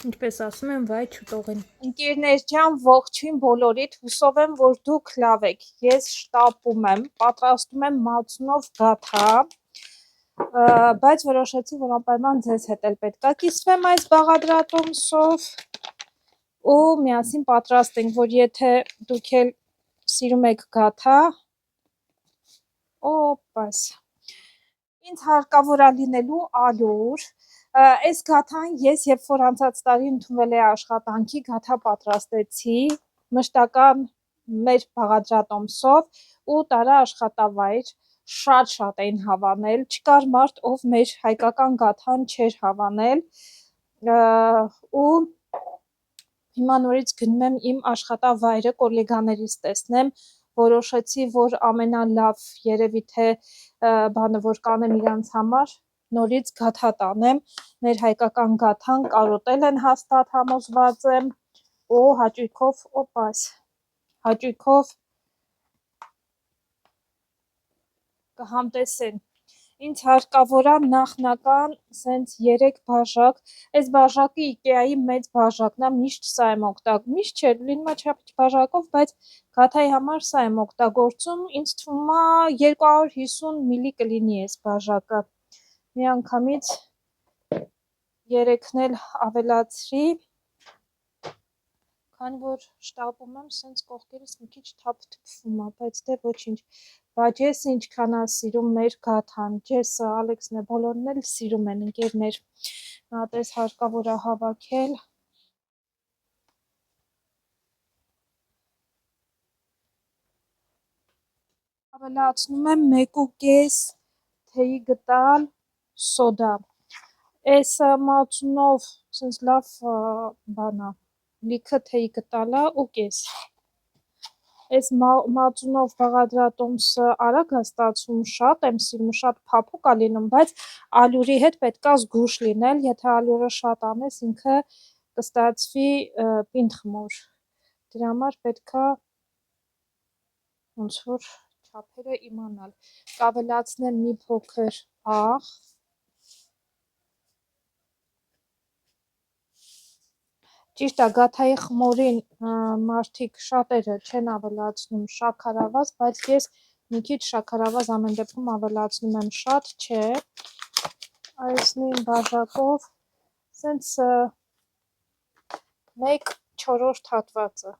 Ինչպես ասում եմ, վայ չուտողին։ Ընկերներ ջան, ողջույն բոլորիդ, հուսով եմ, որ դուք լավ եք։ Ես շտապում եմ, պատրաստում եմ մածունով գաթա, բայց որոշեցի, որ անպայման ձեզ հետ էլ պետք է կիսվեմ այս բաղադրատոմսով ու միասին պատրաստենք, որ եթե դուք էլ սիրում եք գաթա, օպաս, ինձ հարկավոր է լինելու ալյուր, այս գաթան ես երբ որ անցած տարի ընդունվել է աշխատանքի, գաթա պատրաստեցի մշտական մեր բաղադրատոմսով ու տարա աշխատավայր, շատ էին հավանել, չկար մարդ, ով մեր հայկական գաթան չէր հավանել ու հիմա նորից գնում եմ իմ աշխատավայրը կոլեգաներիս տեսնեմ, որոշեցի, որ ամենալավ երևի թե բանը, որ կանեմ իրանց համար, նորից գաթա տանեմ, մեր հայկական գաթան կարոտել են հաստատ, համոզված եմ, ու հաճույքով, օպաս, հաճույքով կհամտեսեն։ Ինձ հարկավոր է նախնական սենց 3 բաժակ, այս բաժակը Ikea-ի մեծ բաժակն է, միշտ սա եմ օգտագործում, միշտ չէ, լինում է չափիչ բաժակով, բայց գաթայի համար սա եմ օգտագործում, ինձ թվում է 250 մլի կլինի այս բաժակը, միանգամից 3-ն էլ ավելացրի, քանի որ շտապում եմ, սենց կողքերս մի քիչ թափթփվում է, բայց դե ոչինչ, բայց ես ինչքան է սիրում մեր գաթան, Ջեսը, Ալեքսն է, բոլորն էլ սիրում են ընկերներ, նա տես հարկավոր է հավաքել, ավելացնում եմ 1.5 թեյի գտալ սոդա, այս մածունով սենց լավ բան է, լիքը թեյի գտալ է ու կես, այս մածունով բաղադրատոմսը արագ է ստացվում, շատ եմ սիրում, շատ փափուկ է լինում, բայց ալյուրի հետ պետք է զգույշ լինել, եթե ալյուրը շատ անես, ինքը կստացվի պինդ խմոր, դրա համար պետք է ոնց որ չափերը իմանալ, կավելացնեմ մի փոքր աղ, ճիշտ է, գաթայի խմորին մարդիկ շատերը չեն ավելացնում շաքարավազ, բայց ես մի քիչ շաքարավազ ամեն դեպքում ավելացնում եմ, շատ չէ, այս նույն բաժակով, սենց 1/4 հատվածը,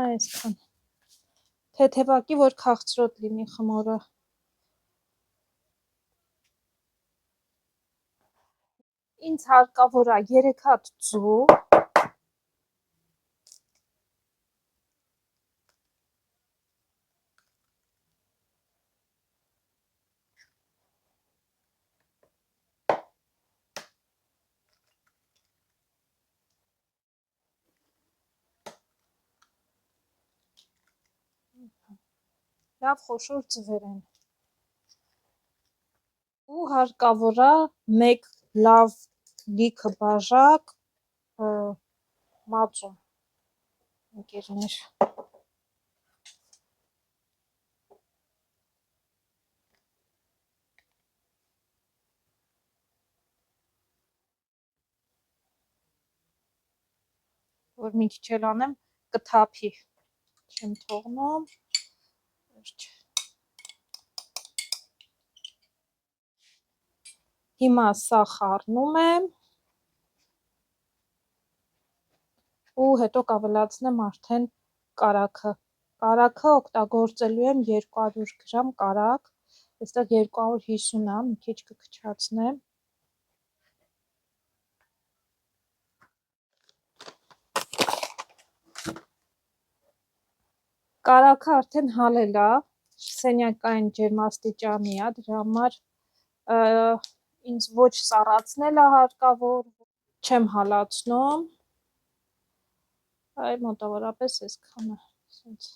այսքան, թեթևակի, որ քաղցրոտ լինի խմորը, ինձ հարկավոր է 3 հատ ձու, լավ խոշոր ձվեր են, ու հարկավոր է 1 լավ լիքը բաժակ մածուն, ընկերներ, որ մի քիչ էլ անեմ, կթափի, չեմ թողնում, հիմա սա խառնում եմ ու հետո կավելացնեմ արդեն կարագը, կարագը օգտագործելու եմ 200 գրամ կարագ, այստեղ 250 է, մի քիչ կքչացնեմ, կարագը արդեն հալել է, սենյակային ջերմաստիճանի է, դրա համար ինձ ոչ սառացնել է հարկավոր, չեմ հալացնում, այ մոտավորապես այսքանը, սենց,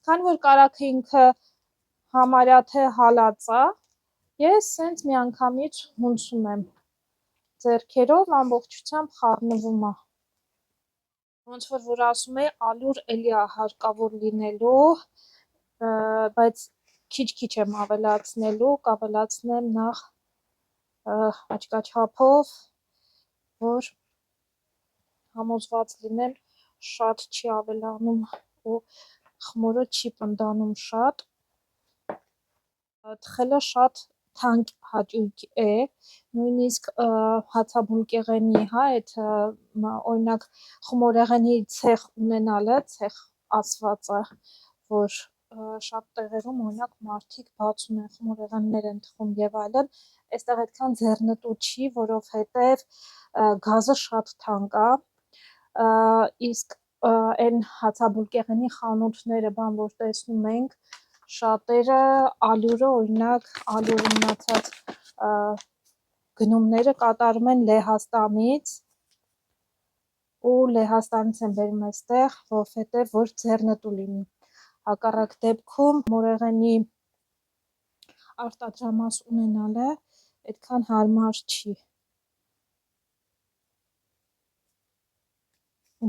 քանի որ կարագը ինքը համարյա թե հալած է, ես սենց միանգամից հունցում եմ ձեռքերով, ամբողջությամբ խառնվում է, ոնց որ ասում է, ալյուր էլի է հարկավոր լինելու, բայց քիչ-քիչ եմ ավելացնելու, կավելացնեմ նախ աչքաչափով, որ համոզված լինեմ, շատ չի ավելանում ու խմորը չի պնդանում շատ։ Թխելը շատ թանկ հաճույք է, նույնիսկ հացաբուլկեղենի, այդ օրինակ խմորեղենի ցեխ ունենալը, ցեխ ասվածը, որ շատ տեղերում օրինակ մարդիկ բացում են, խմորեղեններ են թխում եւ այլն, այստեղ այդքան ձեռնտու չի, որովհետեւ գազը շատ թանկ է, իսկ այն հացաբուլկեղենի խանութները, որ տեսնում ենք, շատերը ալյուրը, օրինակ ալյուրը մնացած գնումները կատարում են Լեհաստանից ու Լեհաստանից են բերում այստեղ, որովհետև որ ձեռնտու լինի։ Հակառակ դեպքում մորեղենի արտադրամաս ունենալը այդքան հարմար չի։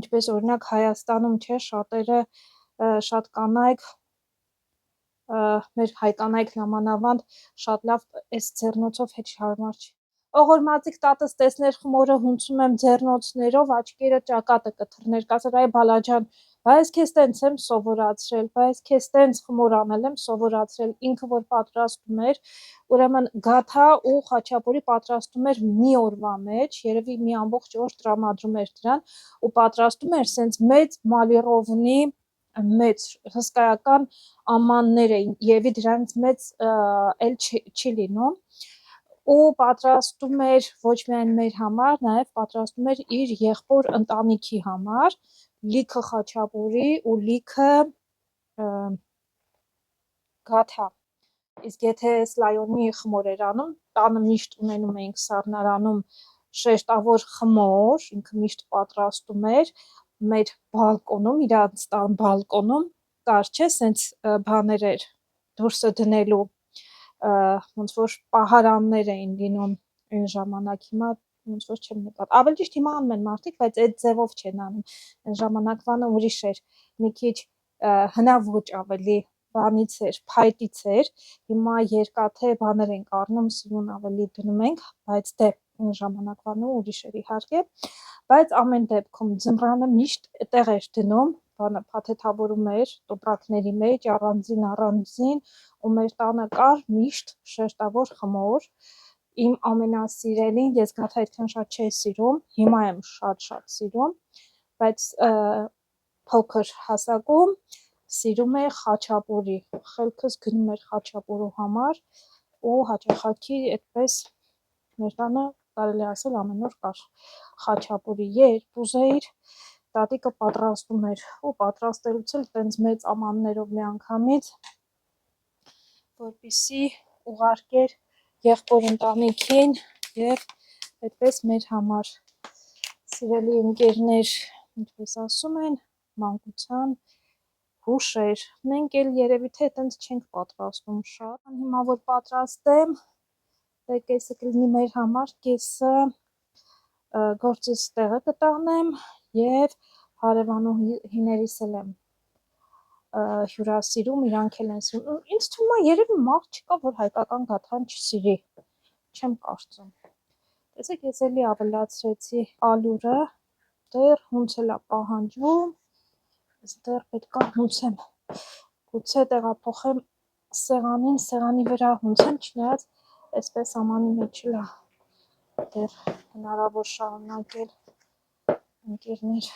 Ինչպես օրինակ Հայաստանում չէ, շատերը շատ կանայք մեր հայ կանայքն ամանավանդ շատ լավ այս ձեռնոցով հետ հարմար չի։ Օղորմածիկ տատս տեսներ խմորը հունցում եմ ձեռնոցներով, աչքերը ճակատը կթռներ, կասեր այ բալաջան, բայց քեզ տենց եմ սովորացրել, բայց քեզ տենց խմոր անել եմ սովորացրել, ինքը որ պատրաստում էր, ուրեմն գաթա ու խաչապուրի պատրաստում էր մի օրվա մեջ, երևի մի ամբողջ օր տրամադրում էր դրան ու պատրաստում էր սենց մեծ մալիրովնի մեծ հսկայական ամաններ էին, երևի դրանից մեծ էլ չի լինում, ու պատրաստում էր ոչ միայն մեր համար, նաև պատրաստում էր իր եղբոր ընտանիքի համար, լիքը խաչապուրի ու լիքը գաթա։ Իսկ եթե սլայոնի խմոր էր անում, տանը միշտ ունենում էինք սառնարանում շեշտավոր խմոր, ինքը միշտ պատրաստում էր մեր բալկոնում, իրանց տան բալկոնում, կար չէ, սենց բաներ էր դուրսը դնելու, ոնց որ պահարաններ էին լինում այն ժամանակ, հիմա ոնց որ չեմ նկատի, ավելի ճիշտ հիմա անում են մարդիկ, բայց այդ ձևով չեն անում, այն ժամանակվանը ուրիշ էր, մի քիչ հնաոճ ավելի բանից էր, փայտից էր, հիմա երկաթե բաներ ենք առնում, սիրուն ավելի դնում ենք, բայց դե այն ժամանակվանը ուրիշ էր իհարկե, բայց ամեն դեպքում ձմռանը միշտ տեղ էր դնում, փաթեթավորում էր տոպրակների մեջ, առանձին ու մեր տանը կար միշտ շեշտավոր խմոր, իմ ամենասիրելին, ես գաթա այդքան շատ չէի սիրում, հիմա եմ շատ սիրում, բայց փոքր հասակում սիրում էի խաչապուրի, խելքս գնում էր խաչապուրու համար ու հաճախակի այդպես մեր տանը կարելի ասել ամեն օր կար խաչապուրի, երբ ուզեիր տատիկը պատրաստում էր ու պատրաստելուց էլ տենց մեծ ամաններով միանգամից, որպեսզի ուղարկեր եղբոր ընտանիքին և այդպես մեր համար։ Սիրելի ընկերներ, ինչպես ասում են, մանկության հուշեր, մենք էլ երևի թե տենց չենք պատրաստում շատ, հիմա որ պատրաստեմ, կեսը կլինի մեր համար, կեսը գործից տեղը կտանեմ և հարևանուհիներիս էլ եմ հյուրասիրում, իրանք էլ են սիրում, ինձ թվում է երևի մարդ չկա, որ հայկական գաթան չսիրի, չեմ կարծում, տեսեք ես էլի ավելացրեցի ալյուրը, դեռ հունցել է պահանջում, ես դեռ պետք է հունցեմ, գուցե տեղափոխեմ սեղանին, սեղանի վրա հունցեմ, չնայած այսպես ամանի մեջ էլ է դեռ հնարավոր շարունակել, ընկերներ։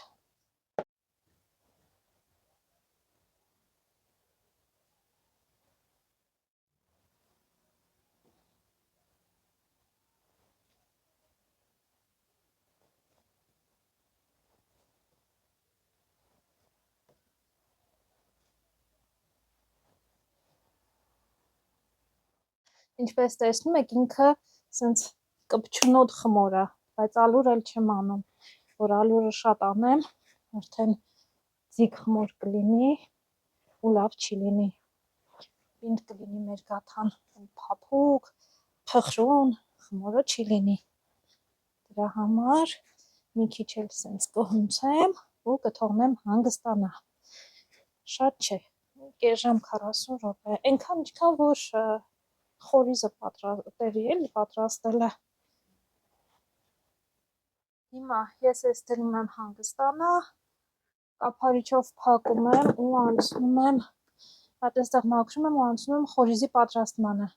Ինչպես տեսնում եք, ինքը սենց կպչունոտ խմոր է, բայց ալյուր էլ չեմ անում, որ ալյուրը շատ անեմ, արդեն ձիգ խմոր կլինի ու լավ չի լինի, պինդ կլինի մեր գաթան, փափուկ, փխրուն, խմորը չի լինի, դրա համար մի քիչ էլ սենց կհունցեմ ու կթողնեմ հանգստանա։ Շատ չէ, կես ժամ 40 րոպե, այնքան ինչքան որ խորիզը պատրաստելը։ Հիմա ես այս դնում եմ հանգստանա, կափարիչով փակում եմ ու անցնում եմ, այդտեղ մաքրում եմ ու անցնում եմ խորիզի պատրաստմանը։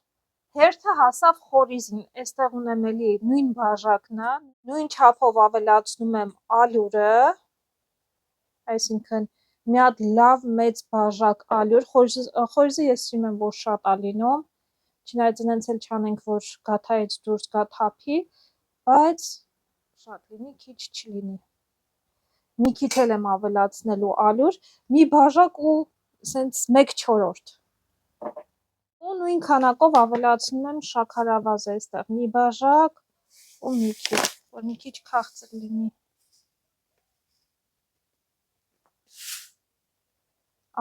Հերթը հասավ խորիզին, այստեղ ունեմ էլի նույն բաժակն է, նույն չափով ավելացնում եմ ալյուրը, այսինքն մի հատ լավ մեծ բաժակ ալյուր, խորիզը ես սիրում եմ, որ շատ է լինում, չնայած այնց էլ չանենք, որ գաթայից դուրս գա թափի, բայց շատ լինի, քիչ չլինի։ Մի քիչ էլ եմ ավելացնելու ալյուր, մի բաժակ ու սենց 1/4 ու նույն քանակով ավելացնում եմ շաքարավազ այստեղ մի բաժակ ու մի քիչ, որ մի քիչ քաղցր լինի։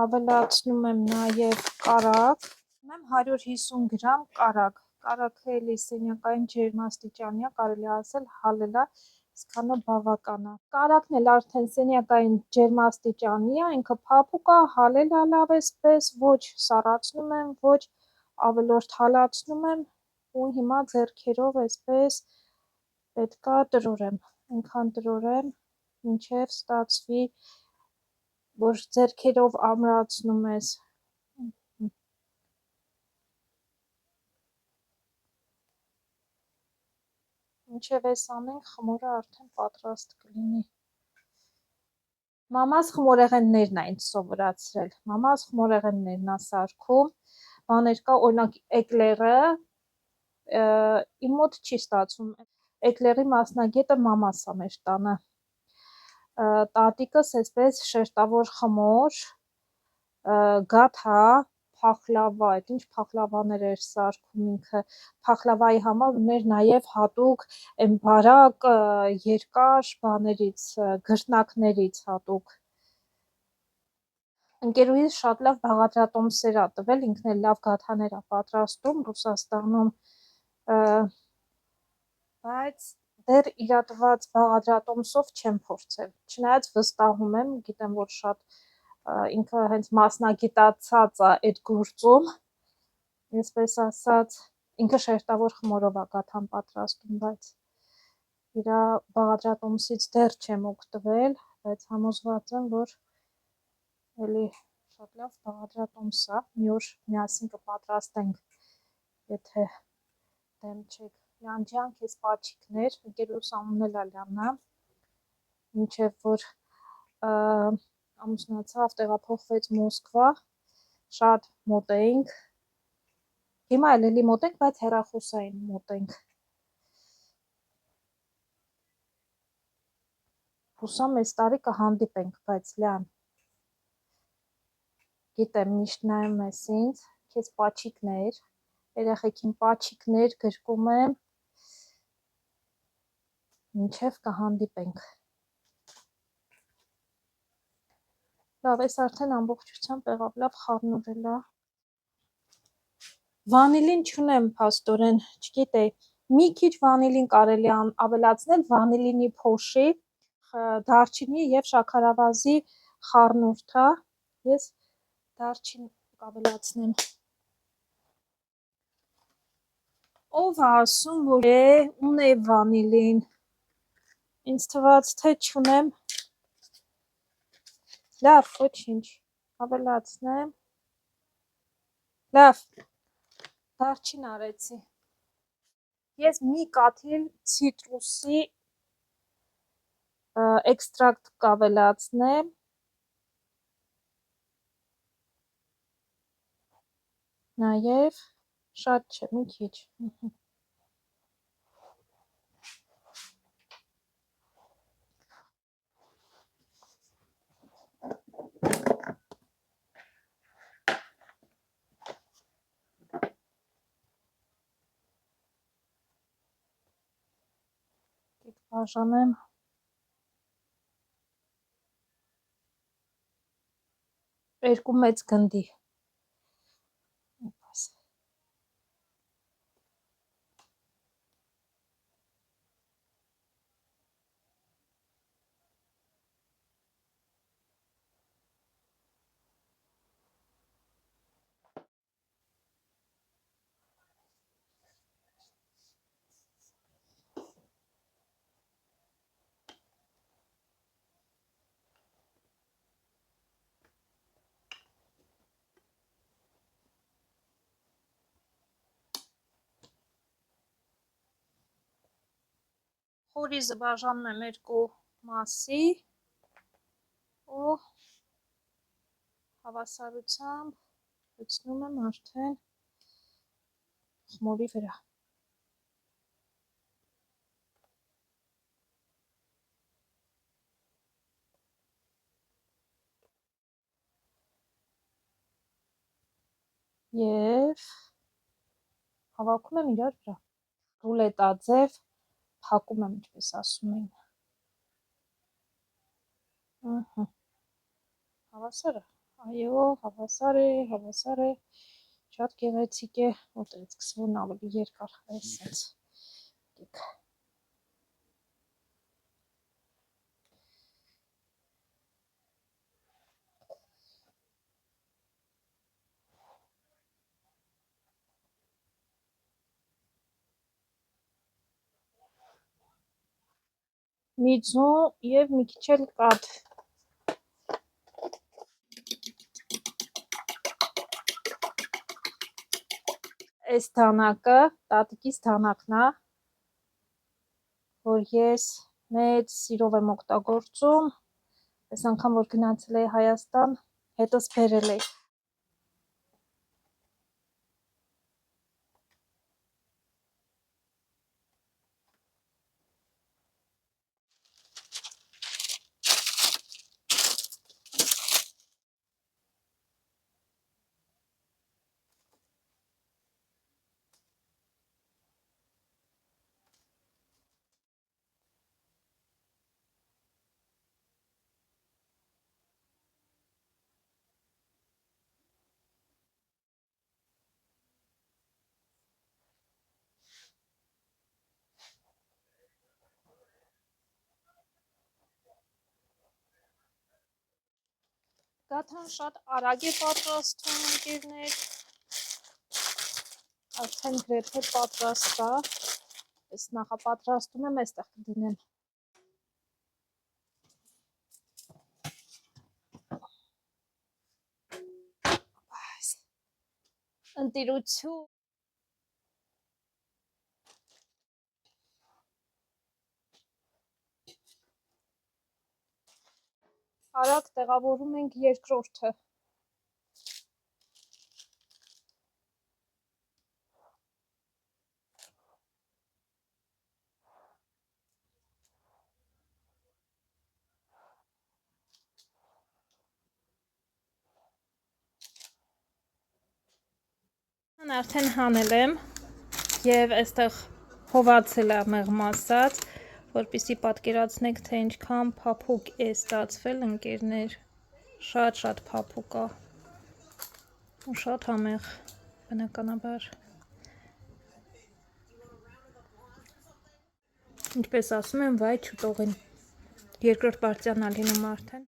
Ավելացնում եմ նաև կարագ, ունեմ 150 գրամ կարագ, կարագը էլի սենյակային ջերմաստիճանի է, կարելի ասել հալելա, այսքանը բավական է։ Կարագն էլ արդեն սենյակային ջերմաստիճանի է, ինքը փափուկ է, հալել է լավ էսպես, ոչ սառացնում եմ, ոչ ավելորդ հալացնում եմ ու հիմա ձեռքերով էսպես պետքա տրորեմ, այնքան տրորեմ, մինչև ստացվի, որ ձեռքերով ամրացնում ես, մինչև էս անենք, խմորը արդեն պատրաստ կլինի։ Մամաս խմորեղեններն է ինձ սովորացրել, մամաս խմորեղեններն է սարքում, բաներ կա, օրինակ էկլերը, իմ մոտ չի ստացվում, էկլերի մասնագետը մամաս է մեր տանը, տատիկս էսպես շերտավոր խմոր, գաթա, փախլավա, այդ ինչ փախլավաներ էր սարքում ինքը, փախլավայի համար ուներ նաև հատուկ այն բարակ երկար բաներից, գրտնակներից հատուկ։ Ընկերուհիս շատ լավ բաղադրատոմսեր ա տվել, ինքն էլ լավ գաթաներ ա պատրաստում Ռուսաստանում, բայց դեռ իրա տված բաղադրատոմսով չեմ փորձել, չնայած վստահում եմ, գիտեմ, որ շատ ինքը հենց մասնագիտացած է այդ գործում, այսպես ասած, ինքը շերտավոր խմորով է գաթան պատրաստում, բայց իրա բաղադրատոմսից դեռ չեմ օգտվել, բայց համոզված եմ, որ էլի շատ լավ բաղադրատոմս է, մի օր միասին կպատրաստենք, եթե դեմ չեք։ Լիան քեզ պաչիկներ, ընկերուհուս անունն էլ է Լիաննա, մինչև որ ամուսնացավ, տեղափոխվեց Մոսկվա, շատ մոտ էինք, հիմա էլ էլի մոտ ենք, բայց հեռախոսային մոտ ենք։ Հուսամ այս տարի կհանդիպենք, բայց Լիան, գիտեմ միշտ նայում ես ինձ, քեզ պաչիկներ, երեխեքին պաչիկներ գրկում եմ, մինչև կհանդիպենք։ Լավ, այս արդեն ամբողջությամբ եղավ, լավ խառնուրել է։ Վանիլին չունեմ փաստորեն, չգիտեի, մի քիչ վանիլին կարելի ավելացնել, վանիլինի փոշի, դարչինի եւ շաքարավազի խառնուրդ է, ես դարչին կավելացնեմ։ Ով է ասում, որ ունե վանիլին, ինձ թվաց, թե չունեմ, լավ, ոչինչ, ավելացնեմ, լավ, դարչին արեցի, ես մի կաթիլ ցիտրուսի էքստրակտ կավելացնեմ, նաև շատ չէ, մի քիչ, բաժանեմ, երկու մեծ գնդի, Հորիզը բաժանում եմ երկու մասի ու հավասարությամբ լցնում եմ արդեն խմորի վրա։ Եվ հավաքում եմ իրար վրա։ Ռուլետաձև փակում եմ, ինչպես ասում են։ Հավասար է։ Այո, հավասար է, շատ գեղեցիկ է, որտեղից սկսվում ավելի երկար, այսպես։ Մի ձու եւ մի քիչ էլ կաթ։ Այս թանակը տատիկիս թանակն է, որ ես մեծ սիրով եմ օգտագործում, այս անգամ որ գնացել էի Հայաստան, հետս բերել էի։ Գաթան շատ արագ է պատրաստվում, ընկերներ, արդեն գրեթե պատրաստ է, ես նախապատրաստում եմ, այստեղ կդնեմ։ Ընտիրություն։ Արագ տեղավորում ենք երկրորդը։ Արդեն հանել եմ եւ այստեղ հովացել է մեղմ ասած, որպեսզի պատկերացնեք, թե ինչքան փափուկ է ստացվել, ընկերներ, շատ փափուկ է ու շատ համեղ, բնականաբար։ Ինչպես ասում եմ, վայ չուտողին, երկրորդ պարտիան ա լինում արդեն։